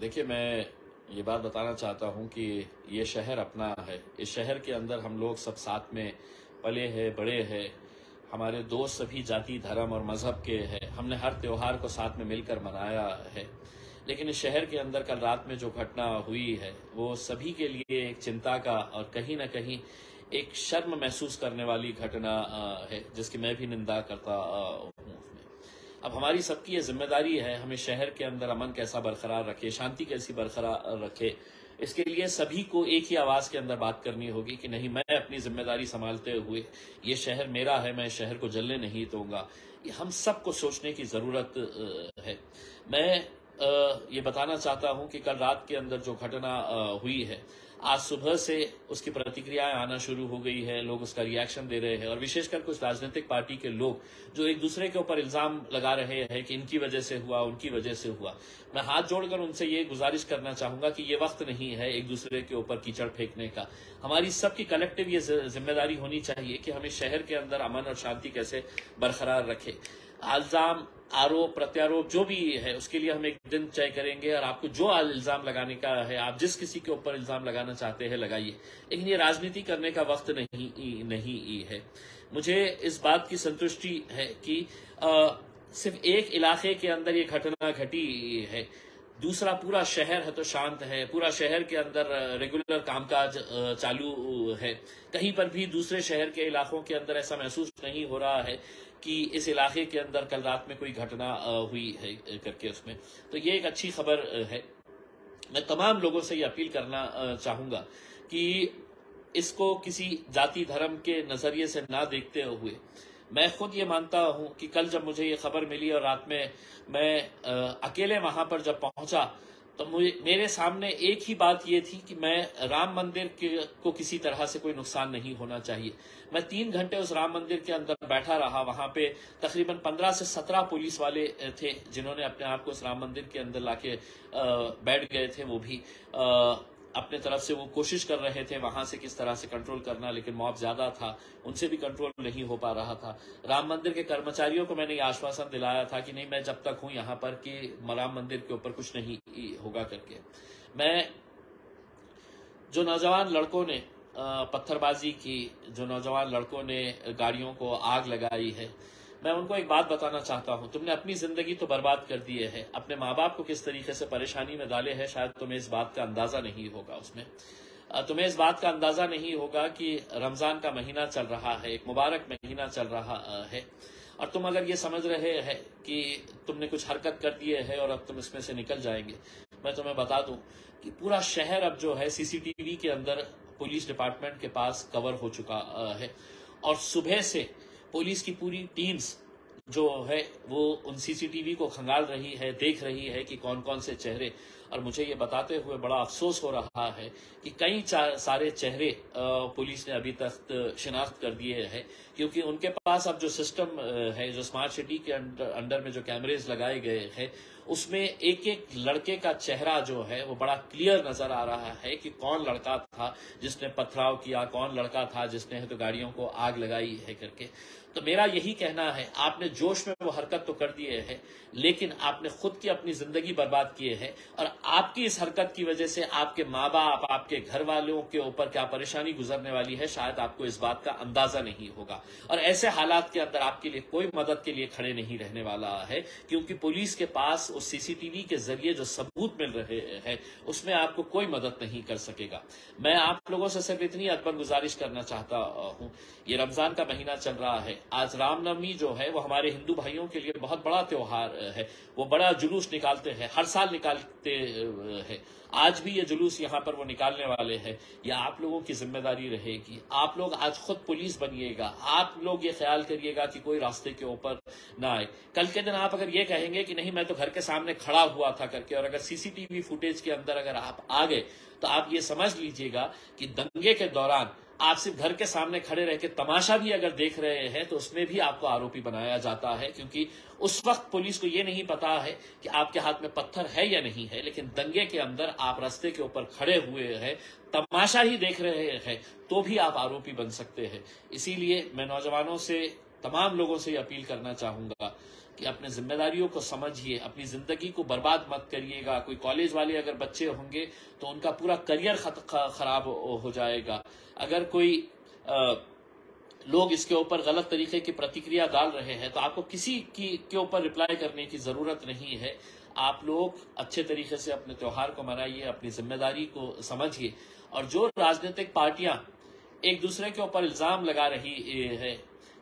देखिए, मैं ये बात बताना चाहता हूँ कि ये शहर अपना है। इस शहर के अंदर हम लोग सब साथ में पले हैं, बड़े हैं। हमारे दोस्त सभी जाति, धर्म और मजहब के हैं। हमने हर त्योहार को साथ में मिलकर मनाया है। लेकिन इस शहर के अंदर कल रात में जो घटना हुई है, वो सभी के लिए एक चिंता का और कहीं न कहीं एक शर्म महसूस करने वाली घटना है, जिसकी मैं भी निंदा करता हूँ। अब हमारी सबकी ये जिम्मेदारी है, हमें शहर के अंदर अमन कैसा बरकरार रखे, शांति कैसी बरकरार रखे। इसके लिए सभी को एक ही आवाज के अंदर बात करनी होगी कि नहीं, मैं अपनी जिम्मेदारी संभालते हुए, ये शहर मेरा है, मैं शहर को जलने नहीं दूंगा। ये हम सबको सोचने की जरूरत है। मैं ये बताना चाहता हूं कि कल रात के अंदर जो घटना हुई है, आज सुबह से उसकी प्रतिक्रियाएं आना शुरू हो गई है। लोग उसका रिएक्शन दे रहे हैं और विशेषकर कुछ राजनीतिक पार्टी के लोग जो एक दूसरे के ऊपर इल्जाम लगा रहे हैं कि इनकी वजह से हुआ, उनकी वजह से हुआ। मैं हाथ जोड़कर उनसे ये गुजारिश करना चाहूंगा कि ये वक्त नहीं है एक दूसरे के ऊपर कीचड़ फेंकने का। हमारी सबकी कलेक्टिव ये जिम्मेदारी होनी चाहिए कि हमें शहर के अंदर अमन और शांति कैसे बरकरार रखे। इल्जाम, आरोप, प्रत्यारोप जो भी है, उसके लिए हम एक दिन तय करेंगे और आपको जो इल्जाम लगाने का है, आप जिस किसी के ऊपर इल्जाम लगाना चाहते हैं लगाइए, लेकिन ये राजनीति करने का वक्त नहीं है। मुझे इस बात की संतुष्टि है कि सिर्फ एक इलाके के अंदर ये घटना घटी है, दूसरा पूरा शहर है तो शांत है, पूरा शहर के अंदर रेगुलर कामकाज चालू है। कहीं पर भी दूसरे शहर के इलाकों के अंदर ऐसा महसूस नहीं हो रहा है कि इस इलाके के अंदर कल रात में कोई घटना हुई है करके उसमें। तो ये एक अच्छी खबर है। मैं तमाम लोगों से ये अपील करना चाहूंगा कि इसको किसी जाति धर्म के नजरिए से ना देखते हुए, मैं खुद ये मानता हूं कि कल जब मुझे ये खबर मिली और रात में मैं अकेले वहां पर जब पहुंचा, तो मेरे सामने एक ही बात ये थी कि मैं राम मंदिर को किसी तरह से कोई नुकसान नहीं होना चाहिए। मैं 3 घंटे उस राम मंदिर के अंदर बैठा रहा। वहां पे तकरीबन 15 से 17 पुलिस वाले थे जिन्होंने अपने आप को उस राम मंदिर के अंदर लाके बैठ गए थे। वो भी अपने तरफ से वो कोशिश कर रहे थे वहां से किस तरह से कंट्रोल करना, लेकिन मॉब ज्यादा था, उनसे भी कंट्रोल नहीं हो पा रहा था। राम मंदिर के कर्मचारियों को मैंने ये आश्वासन दिलाया था कि नहीं, मैं जब तक हूं यहाँ पर कि राम मंदिर के ऊपर कुछ नहीं होगा करके। मैं जो नौजवान लड़कों ने पत्थरबाजी की, जो नौजवान लड़कों ने गाड़ियों को आग लगाई है, मैं उनको एक बात बताना चाहता हूं। तुमने अपनी जिंदगी तो बर्बाद कर दी है, अपने माँ बाप को किस तरीके से परेशानी में डाले है, शायद तुम्हें इस बात का अंदाजा नहीं होगा। उसमें तुम्हें इस बात का अंदाजा नहीं होगा कि रमजान का महीना चल रहा है, एक मुबारक महीना चल रहा है, और तुम अगर ये समझ रहे हैं कि तुमने कुछ हरकत कर दी है और अब तुम इसमें से निकल जाएंगे, मैं तुम्हें बता दूं कि पूरा शहर अब जो है सीसीटीवी के अंदर पुलिस डिपार्टमेंट के पास कवर हो चुका है। और सुबह से पुलिस की पूरी टीम्स जो है वो उन सीसीटीवी को खंगाल रही है, देख रही है कि कौन कौन से चेहरे। और मुझे ये बताते हुए बड़ा अफसोस हो रहा है कि कई सारे चेहरे पुलिस ने अभी तक शिनाख्त कर दिए हैं, क्योंकि उनके पास अब जो सिस्टम है, जो स्मार्ट सिटी के अंडर में जो कैमरेज लगाए गए हैं, उसमें एक एक लड़के का चेहरा जो है वो बड़ा क्लियर नजर आ रहा है कि कौन लड़का था जिसने पथराव किया, कौन लड़का था जिसने तो गाड़ियों को आग लगाई है करके। तो मेरा यही कहना है, आपने जोश में वो हरकत तो कर दिए है, लेकिन आपने खुद की अपनी जिंदगी बर्बाद किए है, और आपकी इस हरकत की वजह से आपके माँ बाप, आपके घर वालों के ऊपर क्या परेशानी गुजरने वाली है, शायद आपको इस बात का अंदाजा नहीं होगा। और ऐसे हालात के अंदर आपके लिए कोई मदद के लिए खड़े नहीं रहने वाला है, क्योंकि पुलिस के पास उस सीसीटीवी के जरिए जो सबूत मिल रहे हैं उसमें आपको कोई मदद नहीं कर सकेगा। मैं आप लोगों से सिर्फ इतनी अदबन गुजारिश करना चाहता हूँ, ये रमजान का महीना चल रहा है, आज रामनवमी जो है वो हमारे हिंदू भाइयों के लिए बहुत बड़ा त्योहार है। वो बड़ा जुलूस निकालते हैं, हर साल निकालते हैं। आज भी ये जुलूस यहाँ पर वो निकालने वाले हैं। यह आप लोगों की जिम्मेदारी रहेगी। आप लोग आज खुद पुलिस बनिएगा। आप लोग ये ख्याल करिएगा कि कोई रास्ते के ऊपर ना आए। कल के दिन आप अगर ये कहेंगे कि नहीं, मैं तो घर के सामने खड़ा हुआ था करके, और अगर सीसीटीवी फुटेज के अंदर अगर आप आ गए, तो आप ये समझ लीजिएगा कि दंगे के दौरान आप सिर्फ घर के सामने खड़े रह के तमाशा भी अगर देख रहे हैं तो उसमें भी आपको आरोपी बनाया जाता है, क्योंकि उस वक्त पुलिस को ये नहीं पता है कि आपके हाथ में पत्थर है या नहीं है, लेकिन दंगे के अंदर आप रास्ते के ऊपर खड़े हुए हैं, तमाशा ही देख रहे हैं, तो भी आप आरोपी बन सकते हैं। इसीलिए मैं नौजवानों से, तमाम लोगों से अपील करना चाहूंगा कि अपने जिम्मेदारियों को समझिए, अपनी जिंदगी को बर्बाद मत करिएगा। कोई कॉलेज वाले अगर बच्चे होंगे तो उनका पूरा करियर खराब हो जाएगा। अगर कोई लोग इसके ऊपर गलत तरीके की प्रतिक्रिया डाल रहे हैं तो आपको किसी के ऊपर रिप्लाई करने की जरूरत नहीं है। आप लोग अच्छे तरीके से अपने त्योहार को मनाइए, अपनी जिम्मेदारी को समझिए। और जो राजनीतिक पार्टियां एक दूसरे के ऊपर इल्जाम लगा रही है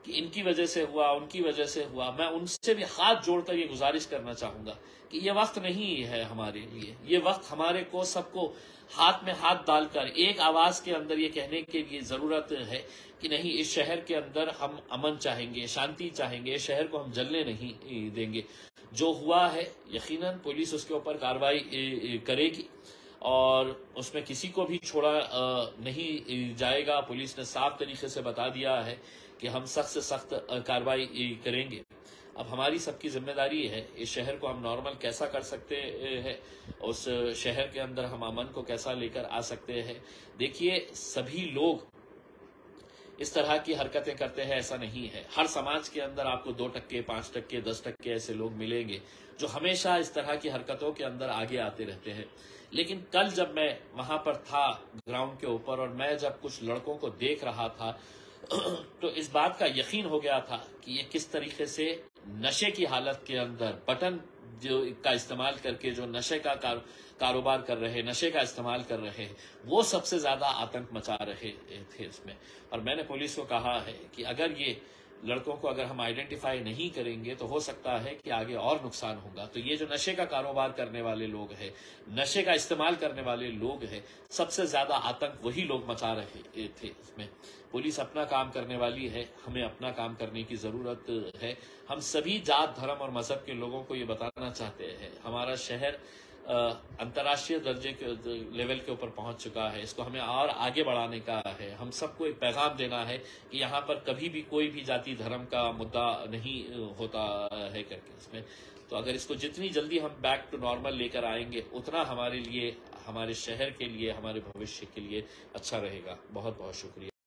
कि इनकी वजह से हुआ, उनकी वजह से हुआ, मैं उनसे भी हाथ जोड़कर ये गुजारिश करना चाहूंगा कि ये वक्त नहीं है हमारे लिए। ये वक्त हमारे को सबको हाथ में हाथ डालकर एक आवाज के अंदर ये कहने के लिए जरूरत है कि नहीं, इस शहर के अंदर हम अमन चाहेंगे, शांति चाहेंगे, इस शहर को हम जलने नहीं देंगे। जो हुआ है यकीनन पुलिस उसके ऊपर कार्रवाई करेगी और उसमें किसी को भी छोड़ा नहीं जाएगा। पुलिस ने साफ तरीके से बता दिया है कि हम सख्त से सख्त कार्रवाई करेंगे। अब हमारी सबकी जिम्मेदारी है इस शहर को हम नॉर्मल कैसा कर सकते हैं, उस शहर के अंदर हम अमन को कैसा लेकर आ सकते हैं। देखिए, सभी लोग इस तरह की हरकतें करते हैं ऐसा नहीं है। हर समाज के अंदर आपको 2%, 5%, 10% ऐसे लोग मिलेंगे जो हमेशा इस तरह की हरकतों के अंदर आगे आते रहते हैं। लेकिन कल जब मैं वहां पर था ग्राउंड के ऊपर और मैं जब कुछ लड़कों को देख रहा था तो इस बात का यकीन हो गया था कि ये किस तरीके से नशे की हालत के अंदर बटन जो का इस्तेमाल करके जो नशे का कारोबार कर रहे, नशे का इस्तेमाल कर रहे हैं, वो सबसे ज्यादा आतंक मचा रहे थे इसमें। और मैंने पुलिस को कहा है कि अगर ये लड़कों को अगर हम आइडेंटिफाई नहीं करेंगे तो हो सकता है कि आगे और नुकसान होगा। तो ये जो नशे का कारोबार करने वाले लोग हैं, नशे का इस्तेमाल करने वाले लोग हैं, सबसे ज्यादा आतंक वही लोग मचा रहे थे इसमें। पुलिस अपना काम करने वाली है, हमें अपना काम करने की जरूरत है। हम सभी जात, धर्म और मजहब के लोगों को ये बताना चाहते हैं हमारा शहर अंतर्राष्ट्रीय दर्जे के लेवल के ऊपर पहुंच चुका है, इसको हमें और आगे बढ़ाने का है। हम सबको एक पैगाम देना है कि यहाँ पर कभी भी कोई भी जाति धर्म का मुद्दा नहीं होता है करके इसमें। तो अगर इसको जितनी जल्दी हम बैक टू नॉर्मल लेकर आएंगे उतना हमारे लिए, हमारे शहर के लिए, हमारे भविष्य के लिए अच्छा रहेगा। बहुत बहुत शुक्रिया।